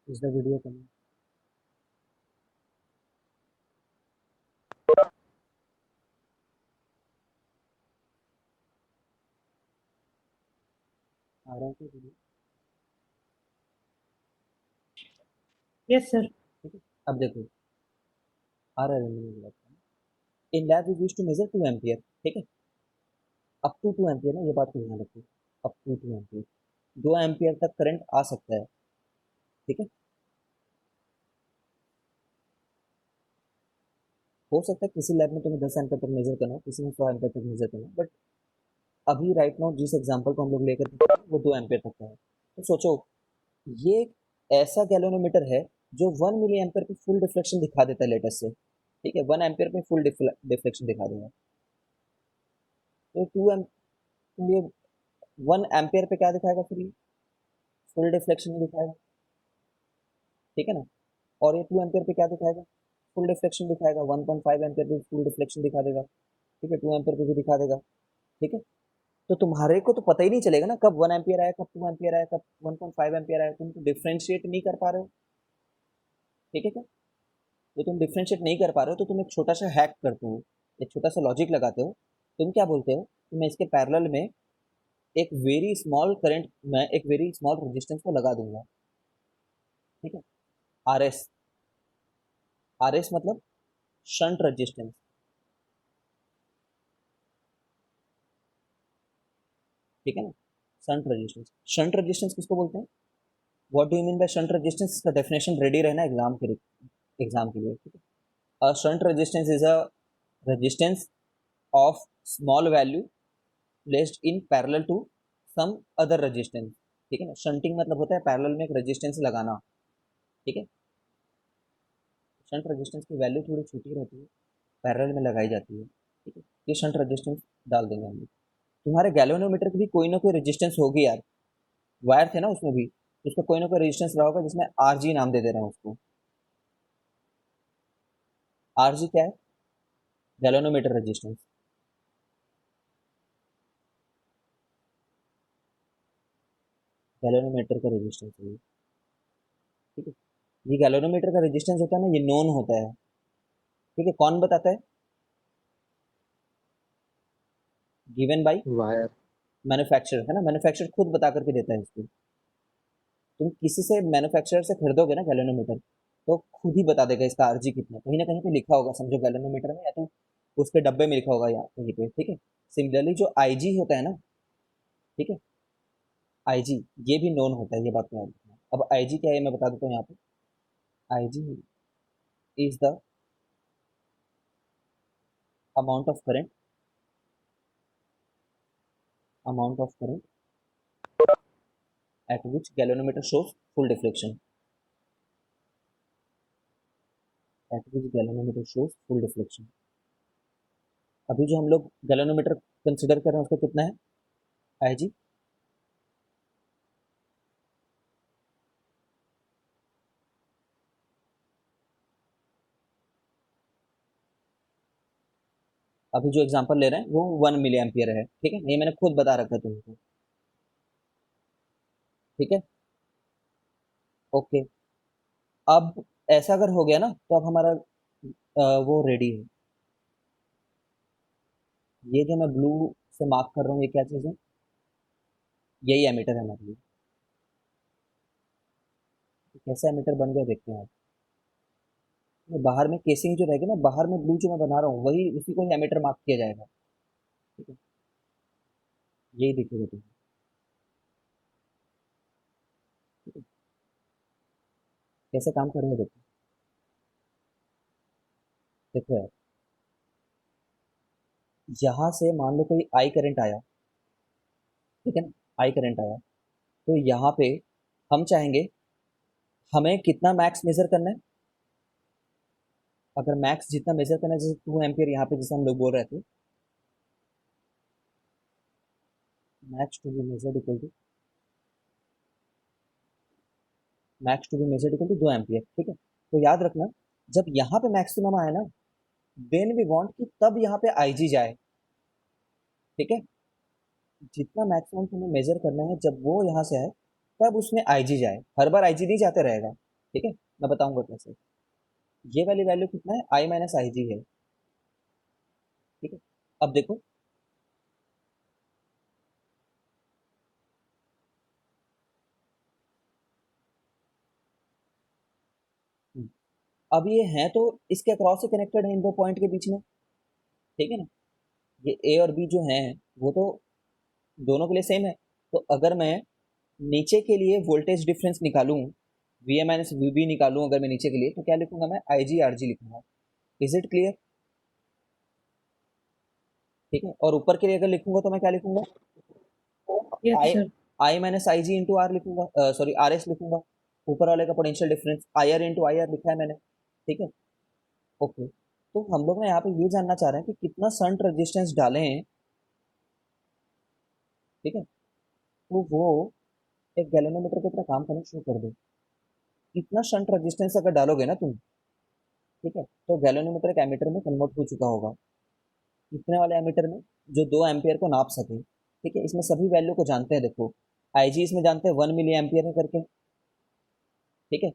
Is the video coming? आ रहा है क्या वीडियो? Yes sir. ठीक है, अब देखो आ रहा है मुझे लगता है। In lab we use to measure 2 ampere. ठीक है, अप टू 2 एम्पियर ना, ये बात को ध्यान रखिए। अप टू 2 एम्पियर, 2 एम्पियर तक करंट आ सकता है। ठीक है, हो सकता है किसी लैब में तुम्हें 10 एम्पियर तक मेजर करना हो, किसी में 100 एम्पियर तक मेजर करना हो, बट अभी राइट नाउ जिस एग्जाम्पल को हम लोग लेकर के चल रहे हैं, वो 2 एम्पियर तक का है। तो सोचो, ये एक ऐसा गैल्वेनोमीटर है जो 1 मिली एम्पियर पे फुल डिफ्लेक्शन दिखा देता है लेटेस्ट से। ठीक है, 1 एम्पियर पे फुल डिफ्लेक्शन दिखा देगा। तो 2 एम ये 1 एम्पियर पे क्या दिखाएगा फिर? ये फुल डिफ्लेक्शन ही दिखाएगा। ठीक है ना। और ये 2 एम्पियर पे क्या दिखाएगा? फुल डिफ्लेक्शन दिखाएगा। 1.5 एम्पियर पे फुल डिफ्लेक्शन दिखा देगा। ठीक है, 2 एम्पियर पे भी दिखा देगा। ठीक है, तो तुम्हारे को तो पता ही नहीं चलेगा ना कब 1 एम्पियर आया, कब 2 एम्पियर आया, कब 1.5 एम्पियर आया। तुम तो डिफ्रेंशिएट नहीं कर पा रहे हो। ठीक है क्या? तो तुम डिफ्रेंशिएट नहीं कर पा रहे हो, तो तुम एक छोटा सा हैक करते हो, एक छोटा सा लॉजिक लगाते हो। तुम क्या बोलते हो कि मैं इसके पैरेलल में एक वेरी स्मॉल करंट, मैं एक वेरी स्मॉल रेजिस्टेंस को लगा दूंगा। ठीक है, आर एस। आर एस मतलब शंट रेजिस्टेंस। ठीक है ना, शंट रेजिस्टेंस। शंट रेजिस्टेंस किसको बोलते हैं? What do you mean by shunt resistance? इसका डेफिनेशन रेडी रहना एग्जाम के लिए। ठीक है, a shunt resistance is a resistance of small value placed in parallel to some other resistance. ठीक है ना, शंटिंग मतलब होता है पैरेलल में एक रेजिस्टेंस लगाना। ठीक है, शंट रेजिस्टेंस की वैल्यू थोड़ी छोटी रहती है, पैरेलल में लगाई जाती है। ठीक है, ये शंट रेजिस्टेंस डाल देंगे हम लोग। तुम्हारे गैल्वेनोमीटर की भी कोई ना कोई रेजिस्टेंस होगी यार, वायर थे ना उसमें भी, तो उसका कोई ना कोई रेजिस्टेंस रहा होगा जिसमें आरजी नाम दे रहे हैं उसको। आरजी क्या है? Galvanometer resistance. गैल्वेनोमीटर का रेजिस्टेंस है ये। ठीक है, ये गैल्वेनोमीटर का रेजिस्टेंस होता है ना, ये नोन होता है। ठीक है, कौन बताता है? Given by wire. मैन्युफैक्चरर, है ना, मैन्युफैक्चरर खुद बता करके देता है इसको। तुम किसी से मैन्युफैक्चरर से खरीदोगे ना गैल्वेनोमीटर, तो खुद ही बता देगा इसका आरजी कितना है। कहीं ना कहीं पे लिखा होगा, समझो गैल्वेनोमीटर में, या तो उसके डब्बे में लिखा होगा या कहीं पे। ठीक है, सिमिलरली जो आईजी होता है ना, ठीक है, आईजी ये भी नोन होता है, ये बात में याद रखना। अब आईजी क्या है मैं बता देता हूँ यहाँ पे। IG is the amount of current, amount of current eight which galvanometer shows full deflection, eight which galvanometer shows full deflection. अभी जो हम लोग गैल्वेनोमीटर कंसिडर कर रहे हैं उसका कितना है आईजी? अभी जो एग्जांपल ले रहे हैं वो 1 मिली एम्पियर है। ठीक है, ये मैंने खुद बता रखा है तुमको। ठीक है, ओके। अब ऐसा अगर हो गया ना, तो अब हमारा वो रेडी है। ये जो मैं ब्लू से मार्क कर रहा हूँ, ये क्या चीज़ है? यही एमीटर है हमारे लिए। तो कैसे एमीटर बन गया देखते हैं आप। ये बाहर में केसिंग जो रहेगी ना, बाहर में ब्लू जो मैं बना रहा हूँ, वही उसी को ही एमीटर मार्क किया जाएगा। ठीक है, यही दिखेगा तुम्हें। ठीक है, कैसे काम कर रहे हैं देखो। देखो यार, यहाँ से मान लो कोई आई करंट आया। ठीक है ना, आई करंट आया, तो यहाँ पे हम चाहेंगे हमें कितना मैक्स मेजर करना है। अगर मैक्स जितना मेजर करना है, जैसे 2 एम्पियर यहाँ पे जैसे हम लोग बोल रहे थे, max to be measured equal to, max to be measured equal to 2 ampere. ठीक है, तो याद रखना, जब यहाँ पे मैक्सिमम आया ना, देन वी वांट कि तब यहाँ पे आईजी जाए। ठीक है, जितना मैक्सिमम तुम्हें मेजर करना है, जब वो यहाँ से आए तब उसमें आईजी जाए। हर बार आईजी नहीं जाते रहेगा। ठीक है, मैं बताऊंगा कैसे। ये वाली वैल्यू कितना है, आई माइनस आई जी है। ठीक है, अब देखो, अब ये है तो इसके अक्रॉस से कनेक्टेड है इन दो पॉइंट के बीच में। ठीक है ना, ये ए और बी जो है वो तो दोनों के लिए सेम है। तो अगर मैं नीचे के लिए वोल्टेज डिफरेंस निकालूं, V A minus V B निकालूं अगर मैं नीचे के लिए, तो क्या लिखूंगा मैं, आई जी आर जी लिखूंगा। Is it clear? ठीक है, और ऊपर के लिए अगर लिखूंगा तो मैं क्या लिखूंगा, Yes, I sir. I minus I G into R लिखूंगा, सॉरी आर एस लिखूंगा। ऊपर वाले का potential difference I R into I R लिखा है मैंने। ठीक है, ओके। तो हम लोग ना यहाँ पे ये जानना चाह रहे हैं कि कितना शंट रेजिस्टेंस डालें। ठीक है, तो वो एक गैल्वेनोमीटर की तरह काम करना शुरू कर दे। इतना शंट रेजिस्टेंस अगर डालोगे ना तुम, ठीक है, तो गैल्वेनोमीटर एक एमीटर में कन्वर्ट हो चुका होगा। इतने वाले एमीटर में जो 2 एम्पियर को नाप सके। ठीक है, इसमें सभी वैल्यू को जानते हैं, देखो आईजी इसमें जानते हैं 1 मिली एम्पियर है करके। ठीक है,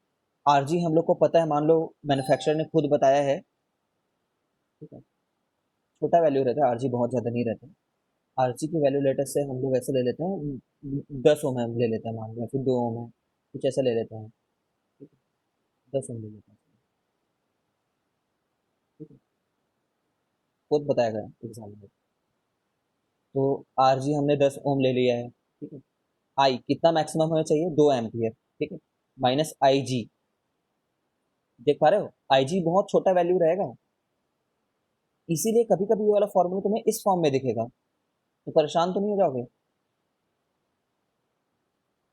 आरजी हम लोग को पता है, मान लो मैन्युफैक्चरर ने खुद बताया है। ठीक है, छोटा वैल्यू रहता है, आरजी बहुत ज़्यादा नहीं रहता। आरजी की वैल्यू लेटेस्ट से हम लोग ऐसे ले लेते हैं, 10 ओम हम ले लेते हैं मान लो, या फिर 2 ओम है, कुछ ऐसा ले लेते हैं। ठीक है, 10 ओम ले लेते हैं। ठीक है, खुद बताया गया एग्जाम में। तो आर जी हमने 10 ओम ले लिया है। ठीक है, आई कितना मैक्सिमम होना चाहिए, 2 एम्पियर। ठीक है, माइनस आई जी, देख पा रहे हो, आई जी बहुत छोटा वैल्यू रहेगा। इसीलिए कभी कभी ये वाला फॉर्मूला तुम्हें इस फॉर्म में दिखेगा, तो परेशान तो नहीं हो जाओगे।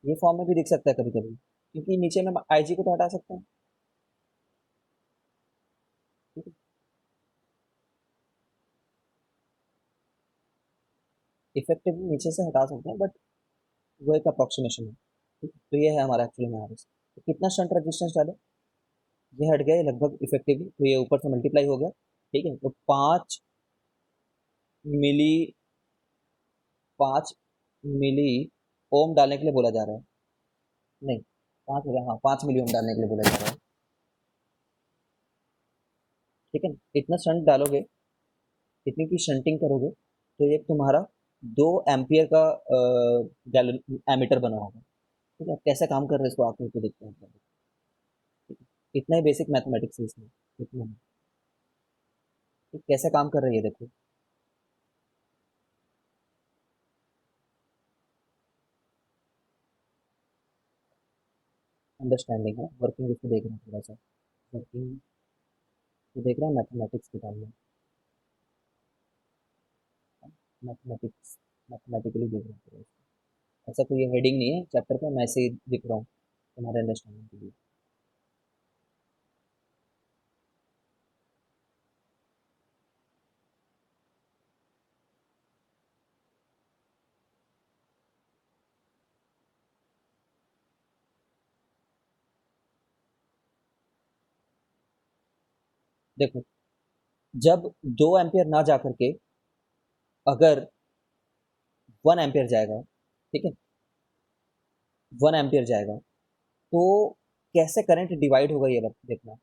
ये फॉर्म में भी दिख सकता है कभी कभी, क्योंकि नीचे में आई जी को तो हटा सकते हैं। ठीक है, इफेक्टिवली नीचे से हटा सकते हैं, बट वो एक अप्रोक्सीमेशन है। ठीक है, तो ये है हमारा एक्चुअली में आर एस। तो कितना शंट रेजिस्टेंस डाले, ये हट गया ये लगभग इफेक्टिवली, तो ये ऊपर से मल्टीप्लाई हो गया। ठीक है, तो 5 मिली, 5 मिली ओम डालने के लिए बोला जा रहा है। नहीं, 5 हो गया, हाँ 5 मिली ओम डालने के लिए बोला जा रहा है। ठीक है ना, इतना शंट डालोगे, इतनी की शंटिंग करोगे, तो ये तुम्हारा 2 एम्पियर का गैलन एमीटर बना होगा। ठीक है, कैसे काम कर रहे हैं इसको आकर के देखते हैं। ठीक है, इतना ही बेसिक मैथमेटिक्स है इसमें, इतना ही। ठीक, कैसे काम कर रही है देखो। अंडरस्टैंडिंग है, वर्किंग इसको देख रहे हैं थोड़ा सा, वर्किंग तो देख रहे हैं मैथमेटिक्स के टाइम में, मैथमेटिक्स, मैथमेटिकली देख रहे हैं थोड़ा सा। ऐसा कोई हेडिंग नहीं है चैप्टर का, मैं ऐसे ही लिख रहा हूँ तुम्हारे अंडरस्टैंडिंग के लिए। देखो, जब 2 एम्पियर ना जा करके अगर 1 एम्पियर जाएगा, ठीक है, 1 एम्पियर जाएगा, तो कैसे करंट डिवाइड होगा ये देखना।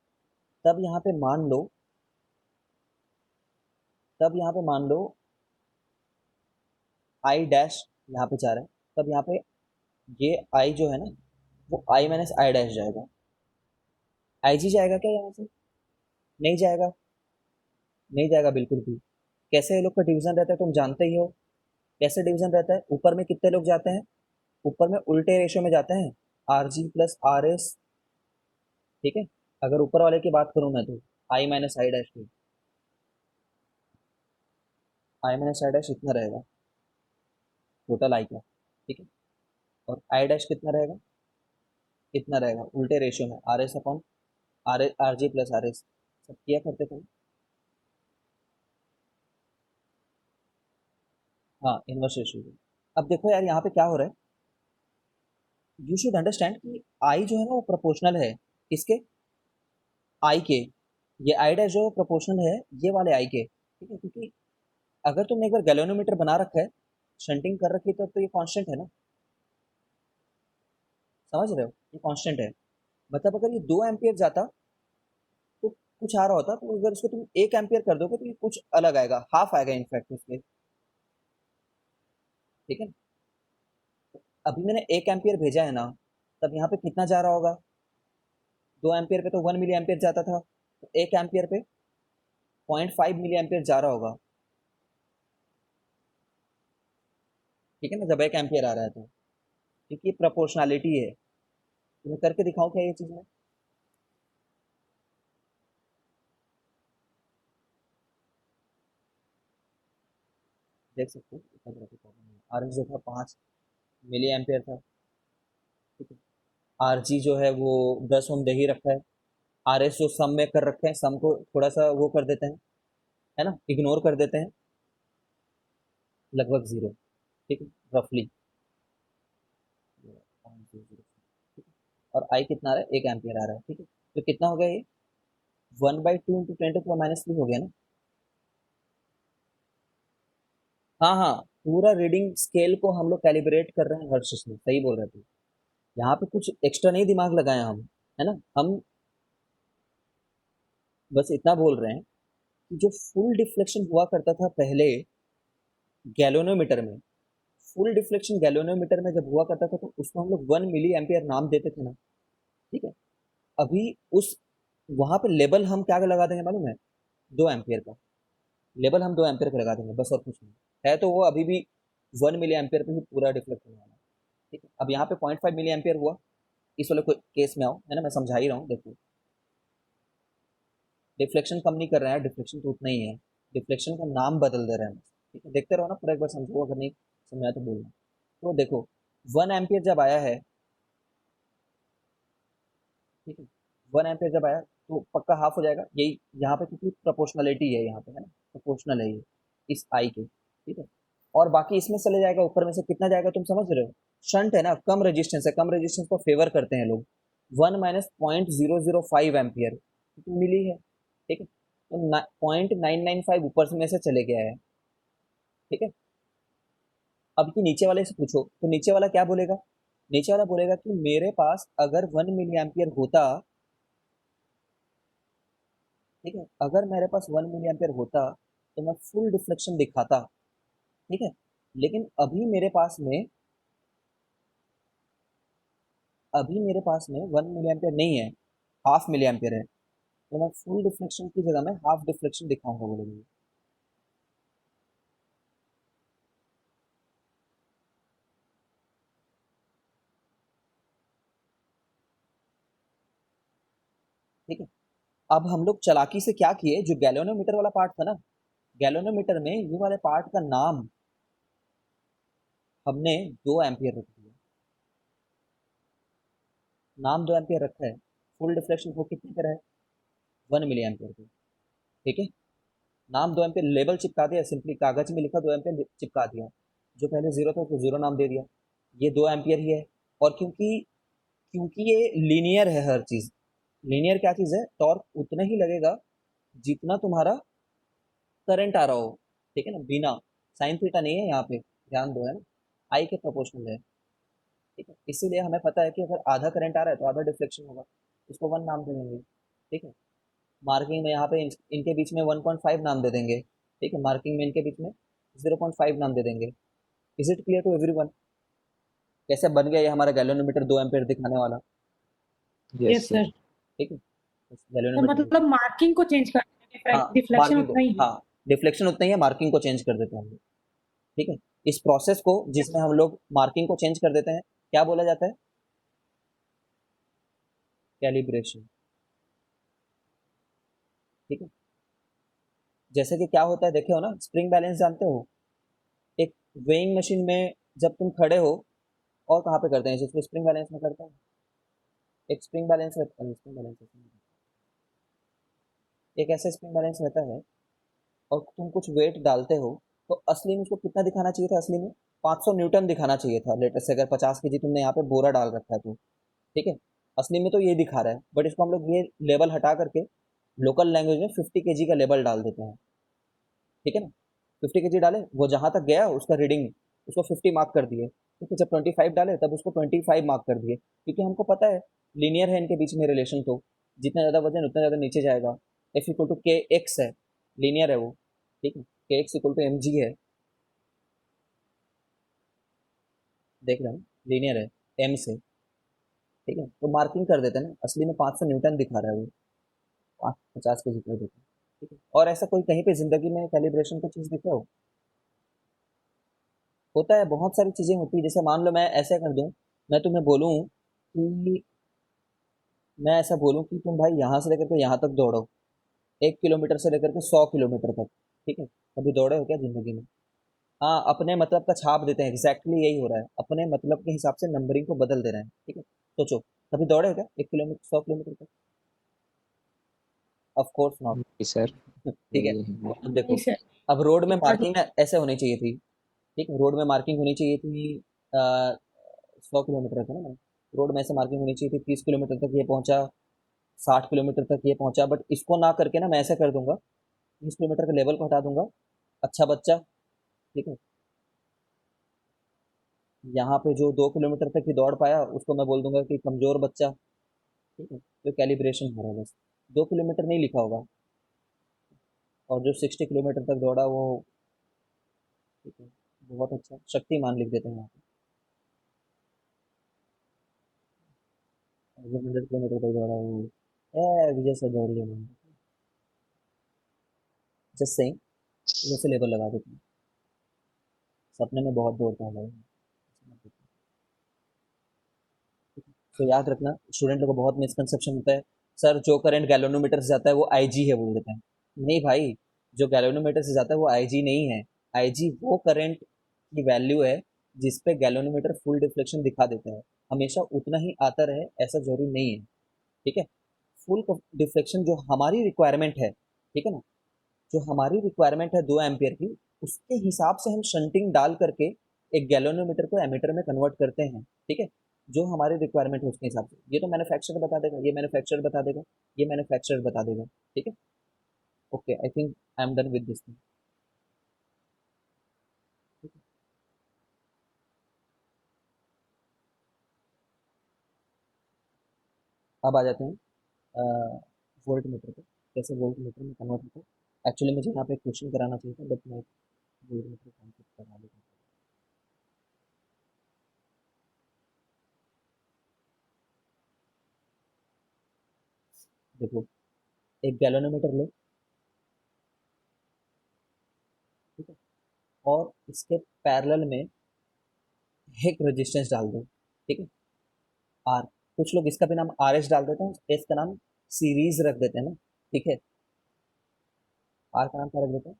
तब यहाँ पे मान लो, तब यहाँ पे मान लो आई डैश यहाँ पे जा रहा है, तब यहाँ पे ये आई जो है ना, वो आई माइनस आई डैश जाएगा। आई जी जाएगा क्या यहाँ से, नहीं जाएगा, नहीं जाएगा बिल्कुल भी। कैसे ये लोग का डिवीजन रहता है तुम जानते ही हो। कैसे डिवीजन रहता है, ऊपर में कितने लोग जाते हैं, ऊपर में उल्टे रेशियो में जाते हैं, R G plus R S. ठीक है, अगर ऊपर वाले की बात करूं मैं तो आई माइनस आई डैश की, आई माइनस आई डैश इतना रहेगा टोटल आई का। ठीक है, और आई डैश कितना रहेगा, इतना रहेगा, उल्टे रेशियो में R S upon R G plus R S. सब किया करते थे। हाँ, इनवर्स रेशियो। अब देखो यार यहाँ पे क्या हो रहा है, यू शुड अंडरस्टैंड कि आई जो है ना वो प्रोपोर्शनल है, किसके, आई के। ये आई डैश जो प्रोपोर्शनल है ये वाले आई के। ठीक है, क्योंकि अगर तुमने एक बार गैल्वेनोमीटर बना रखा है, शंटिंग कर रखी है, तो ये कांस्टेंट है ना, समझ रहे हो, ये कांस्टेंट है। मतलब अगर ये 2 एम्पियर जाता तो कुछ आ रहा होता, तो अगर इसको तुम 1 एम्पियर कर दोगे तो ये कुछ अलग आएगा, हाफ आएगा इनफैक्ट उसके। ठीक है, अभी मैंने 1 एम्पियर भेजा है ना, तब यहाँ पे कितना जा रहा होगा? 2 एम्पियर पे तो 1 मिली एम्पियर जाता था, तो 1 एम्पियर पे 0.5 मिली एम्पियर जा रहा होगा। ठीक है ना, जब 1 एम्पियर आ रहा है तो, क्योंकि ये प्रोपोर्शनैलिटी है। तो मैं करके दिखाऊं क्या ये चीज में? देख सकते हो, इतना बड़ा कोई प्रॉब्लम नहीं। आर एस जो था 5 मिली एम्पियर था। ठीक है, आर जी जो है वो 10 ओम दे ही रखा है। आर एस जो सम में कर रखे हैं, सम को थोड़ा सा वो कर देते हैं, है ना, इग्नोर कर देते हैं, लगभग जीरो। ठीक है, रफली। और आई कितना आ रहा है? 1 एम्पियर आ रहा है। ठीक है, तो कितना हो गया ये? 1/2 इंटू 10⁻³ हो गया ना? हाँ हाँ, पूरा रीडिंग स्केल को हम लोग कैलिब्रेट कर रहे हैं हर्षिस में, सही बोल रहे थे। यहाँ पे कुछ एक्स्ट्रा नहीं दिमाग लगाए हम, है ना। हम बस इतना बोल रहे हैं कि जो फुल डिफ्लेक्शन हुआ करता था पहले गैलोनोमीटर में, फुल डिफ्लेक्शन गैलोनोमीटर में जब हुआ करता था तो उसको हम लोग 1 मिली एम्पियर नाम देते थे ना। ठीक है, अभी उस वहां पे लेबल हम क्या लगा देंगे मालूम है? 2 एम्पियर का लेबल हम 2 एम्पियर का लगा देंगे, बस और कुछ नहीं है। तो वो अभी भी 1 मिली एम्पियर पे ही पूरा डिफ्लेक्ट होने वाला है। ठीक है, अब यहाँ पे 0.5 मिली एम्पियर हुआ, इस वाले केस में आओ, है ना, मैं समझा ही रहा हूँ, देखो। डिफ्लेक्शन कम नहीं कर रहे हैं, डिफ्लेक्शन तो उतना ही है, डिफ्लेक्शन का नाम बदल दे रहे हैं बस। ठीक है, देखते रहो ना पूरा, एक बार समझो, अगर नहीं समझा तो बोलना। तो देखो, 1 एम्पियर जब आया है, ठीक है, 1 एम्पियर जब आया तो पक्का हाफ हो जाएगा यही यहाँ पे, क्योंकि प्रोपोर्शनलिटी है यहाँ पे, है ना, प्रोपोर्शनल है ये इस आई के। ठीक है, और बाकी इसमें चले जाएगा, ऊपर में से कितना जाएगा तुम समझ रहे हो? शंट है ना, कम रेजिस्टेंस है, कम रेजिस्टेंस को फेवर करते हैं लोग। 1 - 0.005 एम्पियर तो मिली है। ठीक है, तो 0.995 ऊपर से में से चले गया है। ठीक है, अब की नीचे वाले से पूछो तो नीचे वाला क्या बोलेगा? नीचे वाला बोलेगा कि मेरे पास अगर 1 मिली एम्पियर होता, ठीक है, अगर मेरे पास 1 मिली एम्पियर होता तो मैं फुल डिफ्लेक्शन दिखाता। ठीक है, लेकिन अभी मेरे पास में 1 मिली एम्पियर नहीं है, 0.5 मिली एम्पियर है, तो मैं फुल डिफ्लेक्शन की जगह में हाफ डिफ्लेक्शन दिखाऊंगा बोलेंगे। ठीक है, अब हम लोग चालाकी से क्या किए, जो गैलोनोमीटर वाला पार्ट था ना, गैलोनोमीटर में ये वाले पार्ट का नाम हमने 2 एम्पियर रख दिया। नाम 2 एम्पियर रखा है, फुल डिफ्लेक्शन वो कितने पे है? 1 मिली एम्पियर पे। ठीक है, नाम 2 एम्पियर, लेबल चिपका दिया, सिंपली कागज में लिखा 2 एम्पियर चिपका दिया। जो पहले जीरो था उसको जीरो नाम दे दिया, ये 2 एम्पियर ही है। और क्योंकि क्योंकि ये लीनियर है हर चीज, लीनियर क्या चीज है, टॉर्क उतना ही लगेगा जितना तुम्हारा करंट आ रहा हो। ठीक है ना, बिना साइन थीटा नहीं है यहाँ पे, ध्यान दो, है ना, आई के प्रोपोर्शनल है। ठीक है, इसीलिए हमें पता है कि अगर आधा करंट आ रहा है तो आधा डिफ्लेक्शन होगा, इसको 1 नाम दे देंगे। ठीक है, मार्किंग में यहाँ पे इनके बीच में 1.5 नाम दे देंगे। ठीक है, मार्किंग में इनके बीच में 0.5 नाम दे देंगे। Is it clear to everyone? कैसे बन गया ये हमारा गैलोनोमीटर 2 एम्पियर दिखाने वाला? Yes yes sir. सर। ठीक है, तो गैलोनोमीटर, मतलब मार्किंग को चेंज कर हाँ, डिफ्लेक्शन मार्किंग को, उतना ही है। हाँ, डिफ्लेक्शन उतना ही है, मार्किंग को चेंज कर देते हैं हम लोग। ठीक है, इस प्रोसेस को जिसमें हम लोग मार्किंग को चेंज कर देते हैं, क्या बोला जाता है? कैलिब्रेशन। ठीक है, जैसे कि क्या होता है देखे हो ना, स्प्रिंग बैलेंस जानते हो? एक वेइंग मशीन में जब तुम खड़े हो, और कहाँ पे करते हैं जिसमें स्प्रिंग बैलेंस में करते हैं, एक स्प्रिंग बैलेंस रहता है, स्प्रिंग बैलेंस एक ऐसा स्प्रिंग बैलेंस रहता है, और तुम कुछ वेट डालते हो, तो असली में उसको कितना दिखाना चाहिए था? असली में 500 न्यूटन दिखाना चाहिए था, लेटेस्ट से, अगर 50 kg तुमने यहाँ पे बोरा डाल रखा है तो। ठीक है, असली में तो ये दिखा रहा है, बट इसको हम लोग ये लेवल हटा करके लोकल लैंग्वेज में 50 kg का लेवल डाल देते हैं। ठीक है ना, 50 kg डाले, वो जहां तक गया उसका रीडिंग, उसको 50 मार्क कर दिए। ठीक है, जब 25 डाले तब उसको 25 मार्क कर दिए, क्योंकि हमको पता है लीनियर है इनके बीच में रिलेशन, तो जितना ज़्यादा वजन उतना ज़्यादा नीचे जाएगा। F equal to K X है, लीनियर है वो, ठीक है, K X equal to M G है, देख रहे हो, लीनियर है एम से, ठीक है। तो मार्किंग कर देते हैं ना, असली में 500 न्यूटन दिखा रहा है वो, 50 के जितना देते हैं, ठीक है। और ऐसा कोई कहीं पे जिंदगी में कैलिब्रेशन का चीज़ दिखा हो? होता है, बहुत सारी चीज़ें होती है। जैसे मान लो मैं ऐसे कर दूं, मैं तुम्हें बोलूं कि मैं ऐसा बोलूं कि तुम भाई यहाँ से लेकर के यहाँ तक दौड़ो, 1 किलोमीटर से लेकर के 100 किलोमीटर तक, ठीक है। कभी दौड़े हो क्या जिंदगी में? हाँ, अपने मतलब का छाप देते हैं, एग्जैक्टली यही हो रहा है, अपने मतलब के हिसाब से नंबरिंग को बदल दे रहे हैं, ठीक है। सोचो, कभी दौड़े हो क्या 1 किलोमीटर 100 किलोमीटर तक? Of course not. जी सर। ठीक है। अब नहीं देखो, सर, अब रोड में इतना मार्किंग ना ऐसे होनी चाहिए थी, ठीक है, रोड में मार्किंग होनी चाहिए थी 100 किलोमीटर है ना, रोड में ऐसे मार्किंग होनी चाहिए थी 30 किलोमीटर तक ये पहुंचा, 60 किलोमीटर तक ये पहुंचा, बट इसको ना करके ना मैं ऐसा कर दूंगा, 30 किलोमीटर का लेवल को हटा दूंगा, अच्छा बच्चा, ठीक है, यहाँ पे जो 2 किलोमीटर तक ही दौड़ पाया उसको मैं बोल दूंगा कि कमजोर बच्चा, ठीक है। तो कैलिब्रेशन हो रहा है बस, 2 किलोमीटर नहीं लिखा होगा, और जो 60 किलोमीटर तक दौड़ा वो, ठीक है, बहुत अच्छा शक्तिमान लिख देते हैं यहाँ पे, जो 100 किलोमीटर तक दौड़ा वो विजय सर दौड़ी है मैंने, जस्ट सेइंग, वैसे लेवल लगा देते हैं, सपने में बहुत दौड़ता है भाई। तो याद रखना, स्टूडेंट लोगों को बहुत मिसकंसेप्शन होता है, सर जो करंट गैल्वेनोमीटर से जाता है वो आईजी है बोल देते हैं। नहीं भाई, जो गैल्वेनोमीटर से जाता है वो आईजी नहीं है, आईजी वो करंट की वैल्यू है जिस पे गैल्वेनोमीटर फुल डिफ्लेक्शन दिखा देता है, हमेशा उतना ही आता रहे ऐसा जरूरी नहीं है, ठीक है। फुल डिफ्लेक्शन जो हमारी रिक्वायरमेंट है, ठीक है ना, जो हमारी रिक्वायरमेंट है 2 एम्पियर की, उसके हिसाब से हम शंटिंग डाल करके एक गैल्वेनोमीटर को एमीटर में कन्वर्ट करते हैं, ठीक है। जो हमारी रिक्वायरमेंट है उसके हिसाब से, ये तो मैन्युफैक्चरर बता देगा, ये मैन्युफैक्चरर बता देगा, ये मैन्युफैक्चरर बता देगा, ठीक है। Okay, I think I am done with this thing. अब आ जाते हैं वोल्ट मीटर पे, कैसे वोल्ट मीटर में कन्वर्ट होता है। एक्चुअली मुझे यहाँ पे क्वेश्चन कराना चाहिए था, बट मैं वोल्ट मीटर कॉन्सेप्ट करा लेता हूँ। देखो, एक गैल्वेनोमीटर लो, ठीक है, और इसके पैरेलल में एक रेजिस्टेंस डाल दो, ठीक है, आर। कुछ लोग इसका भी नाम आर एस डाल देते हैं, एस का नाम सीरीज रख देते हैं ना, ठीक है। आर का नाम क्या रख देते हैं,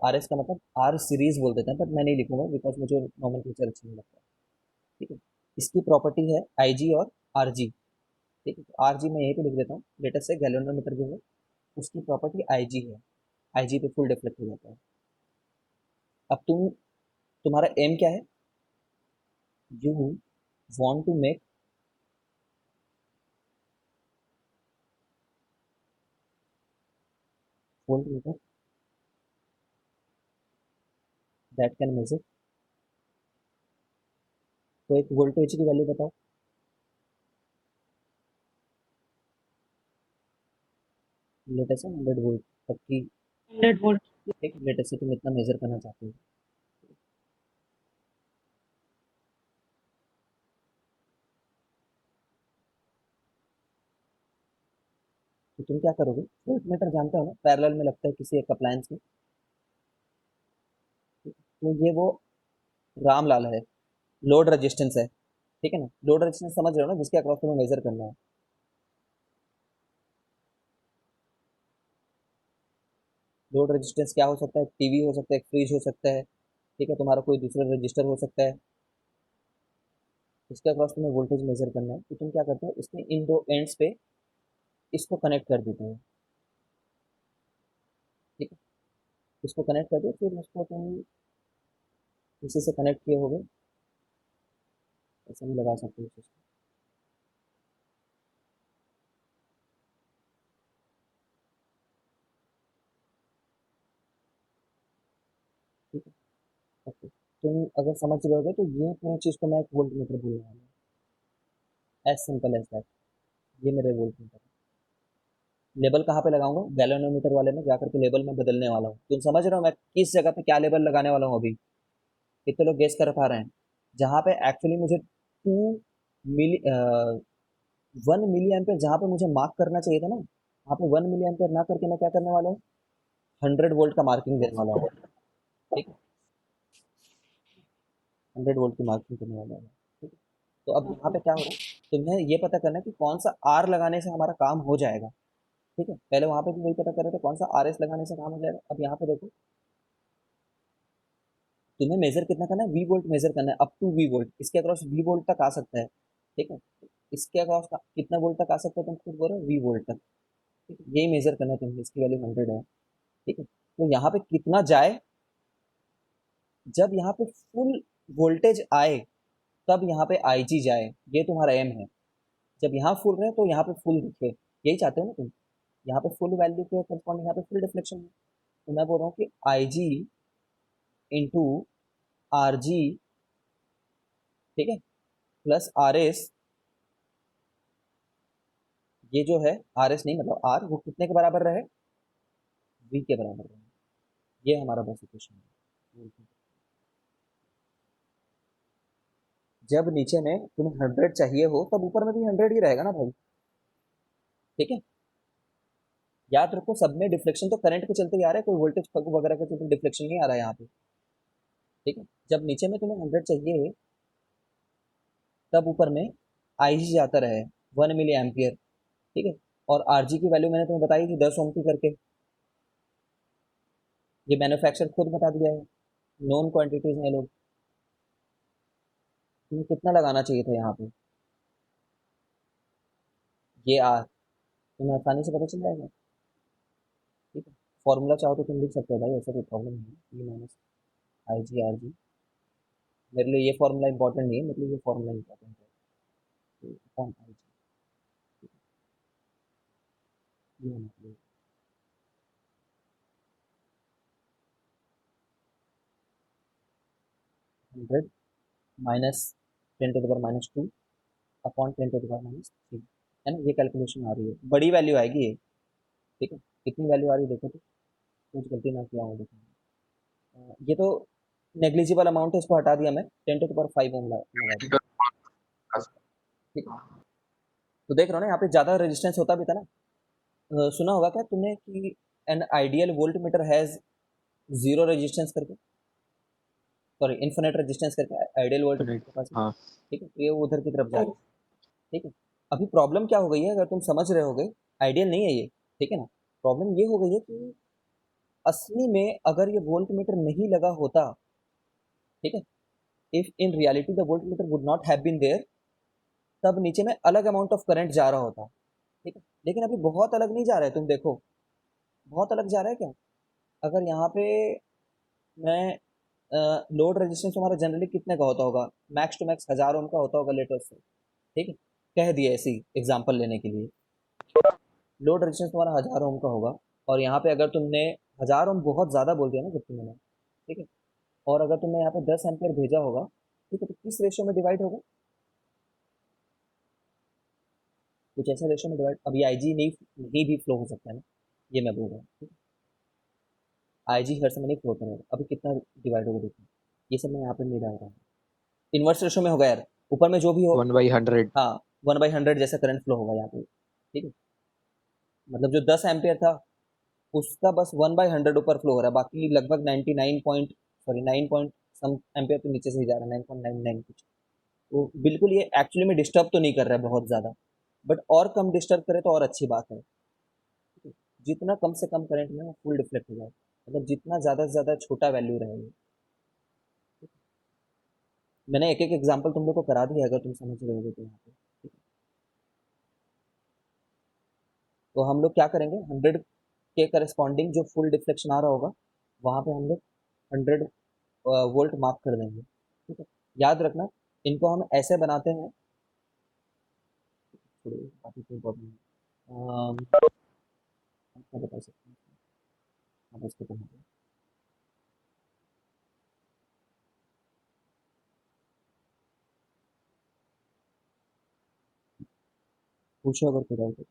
आर एस का मतलब आर सीरीज बोल देते हैं, बट मैं नहीं लिखूंगा बिकॉज मुझे नॉमेनक्लेचर अच्छा नहीं लगता, ठीक है। इसकी प्रॉपर्टी है आई जी और आर जी, ठीक है। तो आर जी मैं यहीं पे लिख देता हूँ, लेटेस्ट से गैल्वेनोमीटर जो है उसकी प्रॉपर्टी आई जी है, आई जी पे फुल डिफ्लेक्ट हो जाता है। अब तुम्हारा एम क्या है, you want to make voltmeter that can measure, तो एक वोल्टेज की वैल्यू बताओ, लेटेस्ट से 100 वोल्ट तक की, 100 वोल्ट। एक लेटेस्ट से तुम इतना मेजर करना चाहते हो, तो तुम क्या करोगे, वोल्ट मीटर जानते हो ना, पैरेलल में लगता है किसी एक अप्लायंस में, तो ये वो रामलाल है, लोड रेजिस्टेंस है, ठीक है ना, लोड रेजिस्टेंस समझ रहे हो ना, जिसके अक्रॉस तुम्हें मेजर करना है। लोड रेजिस्टेंस क्या हो सकता है, टीवी हो सकता है, एक फ्रिज हो सकता है, ठीक है, तुम्हारा कोई दूसरा रजिस्टर हो सकता है, इसके अक्रॉस तुम्हें वोल्टेज मेजर करना है, तो तुम क्या करते हो, इसके इन दो एंड्स पे इसको कनेक्ट कर देते हो, ठीक है। इसको कनेक्ट कर दो, फिर उसको तुम इसी से कनेक्ट किए होगे, ऐसे भी लगा सकते हो सिस्टम, ठीक है। ओके, तुम अगर समझ रहे होगे तो ये पूरी चीज़ को मैं एक वोल्ट मीटर बोलने वाला हूँ, एज सिंपल एज दैट। ये मेरे वोल्ट मीटर है। लेबल कहाँ पे लगाऊंगा? गैल्वेनोमीटर वाले में जाकर के लेबल में बदलने वाला हूँ। तुम समझ रहे हो मैं किस जगह पे क्या लेबल लगाने वाला हूँ अभी? कितने लोग गेस कर पा रहे हैं? जहाँ पे एक्चुअली मुझे 2 मिली 1 मिली एम्पियर जहाँ पे मुझे मार्क करना चाहिए था ना, वहाँ पे 1 मिली एम्पियर ना करके मैं क्या करने वाला हूँ? 100 वोल्ट का मार्किंग देने वाला हूँ। ठीक है, 100 वोल्ट की मार्किंग करने वाला हूँ। ठीक है, तो अब यहाँ पे क्या हो रहा है, तुम्हें ये पता करना है कि कौन सा आर लगाने से हमारा काम हो जाएगा। ठीक है, पहले वहां पे भी वही पता कर रहे थे कौन सा आर एस लगाने से काम हो जाएगा। अब यहाँ पे देखो, तुम्हें मेजर कितना करना है? वी वोल्ट मेजर करना है, अप टू वी वोल्ट। इसके अक्रॉस वी वोल्ट तक आ सकता है। ठीक है, इसके अक्रॉस कितना वोल्ट तक आ सकता है? तुम खुद बोलो वी वोल्ट तक। ठीक है, यही मेजर करना है तुम्हें। इसकी वैल्यू 100 है। ठीक है, तो यहाँ पे कितना जाए? जब यहाँ पे फुल वोल्टेज आए तब यहाँ पे आई जी जाए, ये तुम्हारा एम है। जब यहाँ फुल रहे तो यहाँ पे फुल दिखे, यही चाहते हो ना तुम? यहाँ पे फुल वैल्यू के करस्पॉन्डिंग यहाँ पे फुल डिफ्लेक्शन है। तो मैं बोल रहा हूँ कि आई जी इंटू आर जी, ठीक है, प्लस आर एस, ये जो है आर एस नहीं मतलब आर, वो कितने के बराबर रहे? वी के बराबर रहे। ये हमारा बस इक्वेशन है। जब नीचे में तुम्हें 100 चाहिए हो तब ऊपर में भी 100 ही रहेगा ना भाई। ठीक है, याद रखो सब में डिफ्लेक्शन तो करंट के चलते ही आ रहा है, कोई वोल्टेज वगैरह के चलते डिफ्लेक्शन नहीं आ रहा है यहाँ पे। ठीक है, जब नीचे में तुम्हें 100 चाहिए तब ऊपर में आई जी जाता रहे 1 मिली एम्पियर। ठीक है, और आर जी की वैल्यू मैंने तुम्हें बताई थी 10 ओम की करके। ये मैन्युफैक्चर खुद बता दिया है, नॉन क्वांटिटीज हैं लोग। तुम्हें कितना लगाना चाहिए था यहाँ पे? ये आर तुम्हें आसानी से पता चल जाएगा। ठीक है, फॉर्मूला चाहो तो तुम लिख सकते हो भाई, ऐसा कोई प्रॉब्लम नहीं है। E minus I ji R G, मेरे लिए ये फॉर्मूला इंपॉर्टेंट नहीं है, मतलब ये फॉर्मूला इंपॉर्टेंट है। अपॉन आई जी, ये होना चाहिए 100 माइनस 10⁻², अपॉन 10⁻³ है ना। ये कैलकुलेशन आ रही है, बड़ी वैल्यू आएगी ये। ठीक है, कितनी वैल्यू आ रही है देखो तो, कुछ गलती ना किया हूँ देखो। ये तो नेग्लिजिबल अमाउंट है, इसको हटा दिया मैं, 10⁵ ओम लगा दिया। ठीक है, तो देख रहे हो ना यहाँ पे ज़्यादा रेजिस्टेंस होता भी था ना। सुना होगा क्या तुमने कि an ideal volt meter has zero resistance करके, सॉरी इन्फिनिट रेजिस्टेंस करके आइडियल वोल्ट मीटर Infinite, के पास में। हाँ। ठीक है, तो ये उधर की तरफ जा रही है। ठीक है, अभी प्रॉब्लम क्या हो गई है, अगर तुम समझ रहे होगे, आइडियल नहीं है ये। ठीक है ना, प्रॉब्लम ये हो गई है कि असली में अगर ये वोल्ट मीटर नहीं लगा होता, ठीक है, if in reality the voltmeter would not have been there, तब नीचे में अलग अमाउंट ऑफ करंट जा रहा होता। ठीक है, लेकिन अभी बहुत अलग नहीं जा रहा है, तुम देखो बहुत अलग जा रहा है क्या? अगर यहाँ पे मैं लोड रेजिस्टेंस हमारा जनरली कितने का होता होगा? मैक्स टू मैक्स 1000 ओम का होता होगा लेटर से। ठीक है, कह दिया ऐसी एग्जांपल लेने के लिए, लोड रेजिस्टेंस तुम्हारा 1000 ओम का होगा। और यहाँ पे अगर तुमने 1000 ओम बहुत ज़्यादा बोल दिया ना जब तुमने, ठीक है, और अगर तुमने यहाँ पे 10 एम्पियर भेजा होगा, ठीक है, तो किस रेशियो में डिवाइड होगा? कुछ ऐसा रेशियो में डिवाइड, अभी आई जी नहीं भी फ्लो हो सकता है ना, ये मैं बोल रहा हूँ। आई जी हर समय नहीं फ्लो करेगा, अभी कितना डिवाइड होगा देखो, ये सब मैं यहाँ पे नहीं डाल रहा हूँ। इन्वर्स रेशियो में होगा यार, ऊपर में जो भी हो। 1/100। हाँ, 1/100 जैसा करंट फ्लो होगा यहाँ पे। ठीक है, मतलब जो 10 एम्पियर था उसका बस 1/100 ऊपर फ्लो हो रहा है, बाकी लगभग 99 point, sorry 9 point some ampere तो नीचे से ही जा रहा है, 9.99 कुछ। तो बिल्कुल ये एक्चुअली में डिस्टर्ब तो नहीं कर रहा है बहुत ज़्यादा, बट और कम डिस्टर्ब करे तो और अच्छी बात है। ठीक है? जितना कम से कम करंट में फुल डिफ्लेक्ट हो जाए, मतलब जितना ज़्यादा से ज़्यादा छोटा वैल्यू रहेगा। मैंने एक एक एग्जांपल तुम लोग को करा दिया, अगर तुम समझ रहे होगे तो यहाँ पे। ठीक है? तो हम लोग क्या करेंगे, 100 के करस्पॉन्डिंग जो फुल डिफ्लेक्शन आ रहा होगा वहाँ पे हम लोग 100 वोल्ट मार्क कर देंगे। ठीक है, याद रखना इनको हम ऐसे बनाते हैं, थोड़ी बाकी कोई प्रॉब्लम नहीं, क्या बता सकते हैं, हाँ, बस खत्म हो गया। पूछो अगर कोई डाउट है।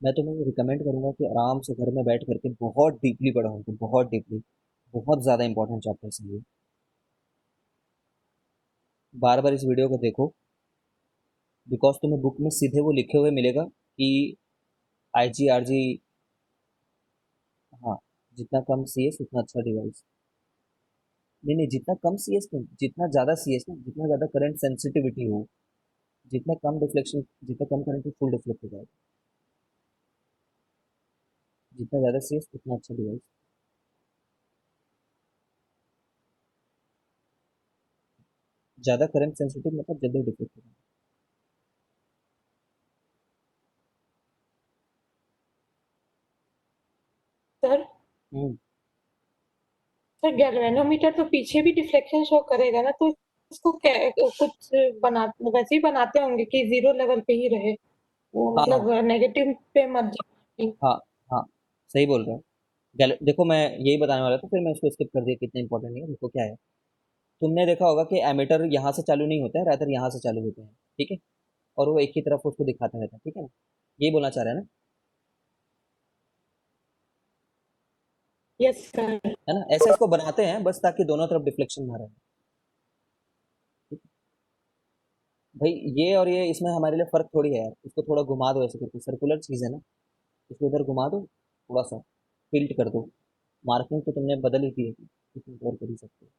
मैं तुम्हें रिकमेंड करूंगा कि आराम से घर में बैठ करके बहुत डीपली पढ़ो, तो बहुत डीपली, बहुत ज़्यादा इंपॉर्टेंट चैप्टर है ये। बार बार इस वीडियो को देखो, बिकॉज तुम्हें बुक में सीधे वो लिखे हुए मिलेगा कि IGRG, हाँ, जितना कम CS उतना अच्छा डिवाइस। नहीं नहीं, जितना कम CS नहीं, जितना ज़्यादा CS ना, जितना ज़्यादा करंट सेंसिटिविटी हो, जितना कम डिफ्लेक्शन, जितना कम करंट फुल डिफ्लेक्ट हो जाएगा, जितना ज़्यादा CS उतना अच्छा डिवाइस। ज़्यादा करंट सेंसिटिव मतलब जल्दी डिफ्लेक्ट होगा। सर हम्म। सर गैल्वेनोमीटर तो पीछे भी डिफ्लेक्शन शो करेगा ना, तो इसको कुछ बना वैसे ही बनाते होंगे कि जीरो लेवल पे ही रहे वो, हाँ हाँ मतलब नेगेटिव पे मत जाए। हाँ हाँ, सही बोल रहे हो। देखो मैं यही बताने वाला था, फिर मैं इसको स्किप कर दिया, कितना इंपॉर्टेंट नहीं है। देखो क्या है, तुमने देखा होगा कि एमीटर यहाँ से चालू नहीं होता है, रादर यहाँ से चालू होते हैं, ठीक है, और वो एक ही तरफ उसको दिखाता रहता है, ठीक है ना, यही बोलना चाह रहे हैं ना, यस सर। है ना, ऐसे इसको बनाते हैं बस ताकि दोनों तरफ डिफ्लेक्शन ना रहे। भाई ये और ये इसमें हमारे लिए फर्क थोड़ी है यार, इसको थोड़ा घुमा दो ऐसे करके, सर्कुलर चीज़ है ना, इसको इधर घुमा दो, थोड़ा सा टिल्ट कर दो, मार्किंग तो तुमने बदल ही दी है, इसमें कवर कर ही सकते हो।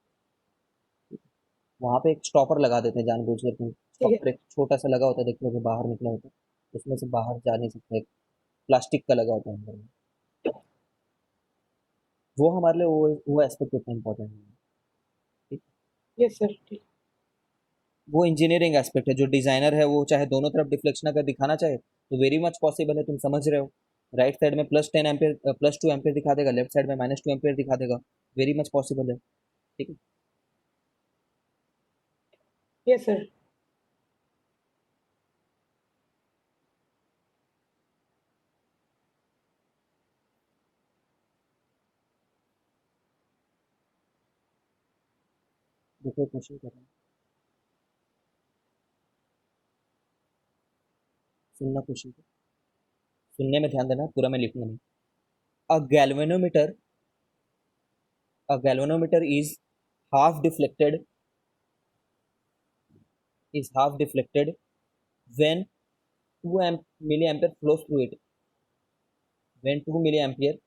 वहाँ पे एक स्टॉपर लगा देते हैं जानबूझ कर, तुम ठीक है। स्टॉपर एक छोटा सा लगा होता है, देखो जो बाहर निकला होता है, उसमें से बाहर जा नहीं सकता, एक प्लास्टिक का लगा होता है अंदर में, वो हमारे लिए वो एस्पेक्ट इतना इंपॉर्टेंट नहीं है, ठीक? यस सर ठीक। वो इंजीनियरिंग एस्पेक्ट है, जो डिजाइनर है वो चाहे दोनों तरफ डिफ्लेक्शन अगर दिखाना चाहे तो वेरी मच पॉसिबल है, तुम समझ रहे हो। राइट साइड में +10 एम्पियर +2 एम्पियर दिखा देगा, लेफ्ट साइड में -2 एम्पियर दिखा देगा, वेरी मच पॉसिबल है, ठीक है। Yes sir. देखो क्वेश्चन कर रहा हूँ, सुनना क्वेश्चन को, सुनने में ध्यान देना, पूरा मैं लिखूंगा नहीं। अ galvanometer, a galvanometer half deflected is half deflected when 2 milliampere flows through it, when 2 milliampere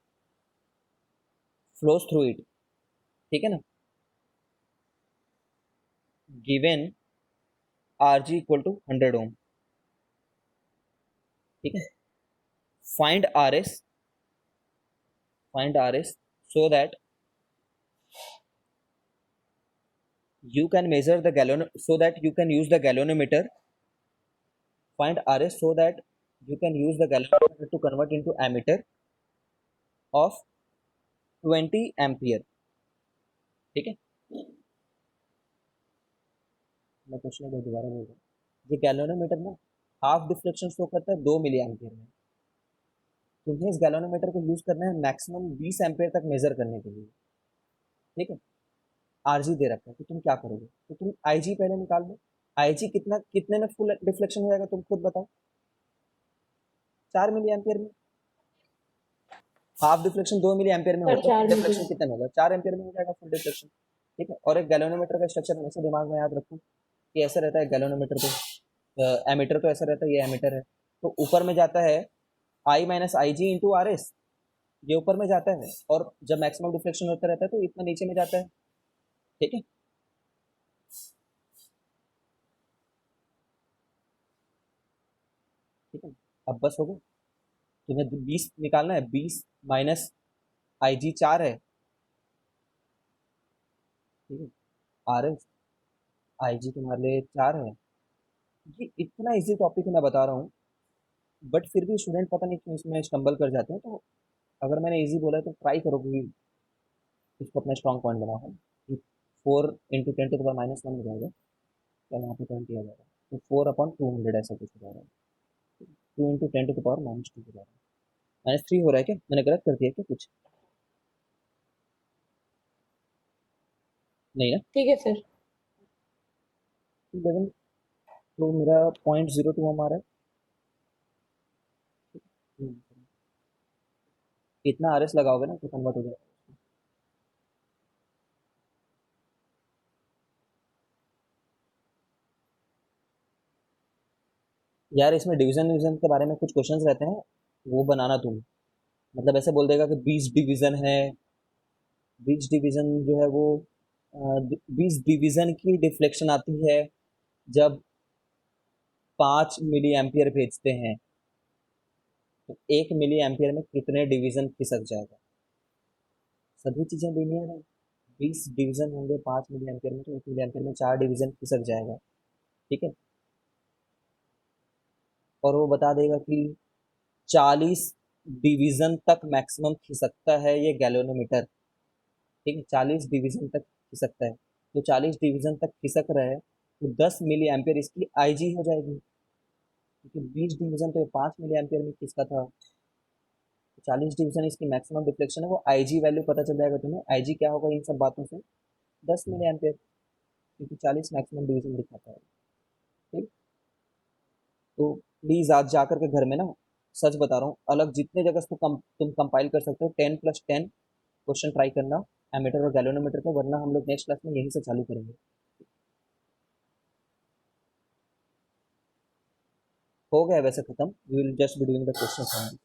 flows through it, ठीक है ना, given RG equal to 100 ohm, ठीक है, find RS, find RS so that you can measure the gallon, so that you can use the galvanometer, find RS so that you can use the galvanometer to convert into ammeter of 20 ampere, ठीक है। मैं question को दोबारा बोल रहा हूँ, ये galvanometer ना हाफ डिफ्लेक्शन शो करता है 2 मिली एम्पियर में, तुम्हें इस गैल्वेनोमीटर को यूज करना है मैक्सिमम 20 एम्पियर तक मेजर करने के लिए, ठीक है। RG दे रखा है, तो तुम क्या करोगे, तो तुम IG पहले निकाल दो, IG कितना, कितने में फुल डिफ्लेक्शन हो जाएगा, तुम खुद बताओ, 4 मिली एम्पियर में, हाफ डिफ्लेक्शन 2 मिली एम्पियर में सर होगा तो फुल 4 मिली। डिफ्लेक्शन कितने में होगा, 4 एम्पियर में हो जाएगा फुल डिफ्लेक्शन, ठीक है। और एक गैल्वेनोमीटर का स्ट्रक्चर हमेशा दिमाग में याद रखो कि ऐसा रहता है गैल्वेनोमीटर, तो एमीटर तो ऐसा रहता है, ये एमीटर है, तो ऊपर में जाता है I - IG × RS, ये ऊपर में जाता है, और जब मैक्सिमम डिफ्लेक्शन होता रहता है तो इतना नीचे में जाता है, ठीक है। ठीक है, अब बस हो गया, तुम्हें 20 निकालना है, 20 माइनस IG 4 है, ठीक है, RS IG तुम्हारे लिए 4 है। ये इतना इजी टॉपिक है, मैं बता रहा हूँ, बट फिर भी स्टूडेंट पता नहीं क्यों इसमें स्टम्बल कर जाते हैं, तो अगर मैंने इजी बोला है तो ट्राई करो कि इसको अपना स्ट्रॉन्ग पॉइंट बनाओ। 4 × 10⁻⁻1 हो जाएगा, क्या यहाँ पे 20 आ जाएगा, तो 4/200 ऐसा कुछ हो जाएगा, 2 इंटू 10⁻⁻2 के द्वारा। -3 हो रहा है क्या? मैंने गलत कर दिया क्या कुछ? नहीं ना? ठीक है सर। 11 तो मेरा 0.02 ओम आ रहा है। इतना आरएस लगाओगे ना तो कन्वर्ट हो जाएगा। यार इसमें डिवीजन के बारे में कुछ क्वेश्चंस रहते हैं, वो बनाना तुम। मतलब ऐसे बोल देगा कि 20 डिवीजन है, 20 डिवीजन जो है वो 20 डिवीजन की डिफ्लेक्शन आती है जब 5 मिली एम्पियर भेजते हैं, तो 1 मिली एम्पियर में कितने डिवीजन खिसक जाएगा। सभी चीजें लीनियर है। 20 डिवीजन होंगे 5 मिली एम्पियर में, तो 1 मिली एम्पियर में 4 डिवीजन खिसक जाएगा। ठीक है, और वो बता देगा कि 40 डिवीजन तक मैक्सिमम खिसकता है ये गैल्वेनोमीटर। ठीक है, 40 डिवीजन तक खिसकता है, तो 40 डिवीजन तक खिसक रहा है तो 10 मिली एम्पियर इसकी आईजी हो जाएगी, क्योंकि 20 डिवीजन तो ये 5 मिली एम्पियर में खिसका था, तो 40 डिवीजन इसकी मैक्सिमम डिफ्लेक्शन है। वो आईजी वैल्यू पता चल जाएगा तुम्हें, आईजी क्या होगा इन सब बातों से, 10 मिली एम्पियर, क्योंकि 40 मैक्सिमम डिवीजन दिखाता है। ठीक, तो प्लीज आज जाकर के घर में ना, सच बता रहा हूँ, अलग जितने जगह से तुम कंपाइल कर सकते हो 10+10 क्वेश्चन ट्राई करना एमीटर और गैल्वेनोमीटर का, वरना हम लोग नेक्स्ट क्लास में यहीं से चालू करेंगे। हो गया वैसे खत्म, we will just be doing the questions only.